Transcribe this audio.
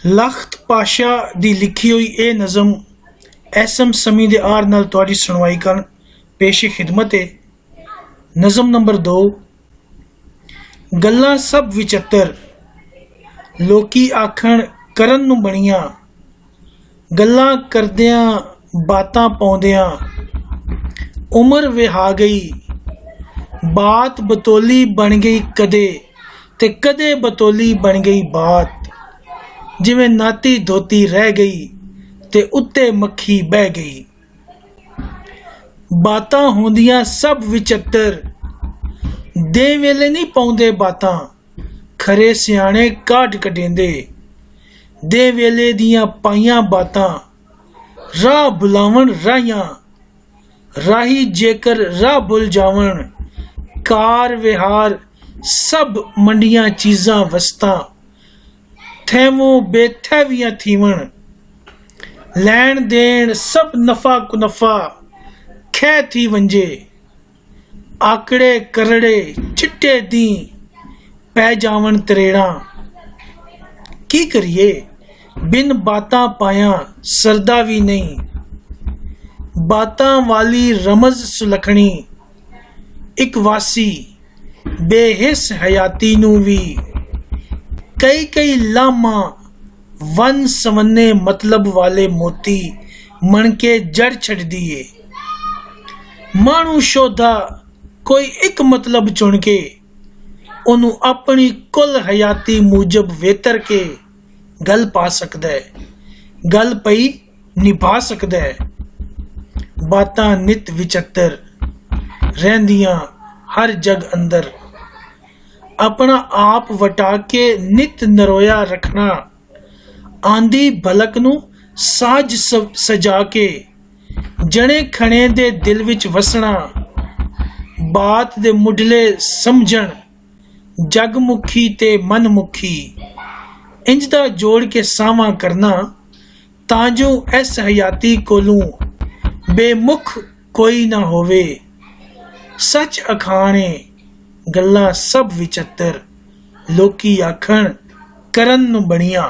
लखत पाशाह दी लिखी हुई ये नज़म एसएम समी दे आर नाल तुहाडी सुनवाई कर पेशे खिदमत है। नज़म नंबर 2। गल्लां सब विचत्तर लोकी आखण करन नूं बणियां, गल्लां करदियां बातां पाउंदियां उमर विहा गई, बात बतौली बन गई कदे ते कदे बतौली बन गई बात, जिवें नाती धोती रह गई ते उत्ते मक्खी बह गई। बातां होंदियां सब विचत्तर दे वेले नहीं पाउंदे बातां, खरे सियाणे काट कढेंदे दे वेले दियां पाइयां बातां, राह बुलावण राहियां राही जेकर राह भुल जावण, कार विहार सब मंडियां चीज़ां वस्तां थैवों बेथैवियां थीवण, लैण देण सब नफा कुनफा खै थी वंजे, आकड़े करड़े चिट्टे दी पै जावण तरेड़ा। की करिए बिन बातां पाया सरदा भी नहीं, बातां वाली रमज सुलखनी एक वासी बेहिस हयाती नूं भी, कई कई लामा वन सवन्ने मतलब वाले मोती मणके जड़ छड़ दिए। मानू शोधा कोई एक मतलब चुन के ओनू अपनी कुल हयाती मूजब वेतर के गल पा सकदा है, गल पई निभा सकदा है। बातां नित विचत्तर रहंदियां हर जग अंदर, अपना आप वटा के नित नरोया रखना, आंदी भलक नू साज सजा के जने खने दे दिल विच वसना, बात दे मुढले समझण जगमुखी ते मनमुखी, इंजदा जोड़ के सावा करना तां जो इस हयाती कोलू बेमुख कोई ना होवे। सच अखाणे गल्लां सब विचत्तर लोकी आखण करन नूं बणियां।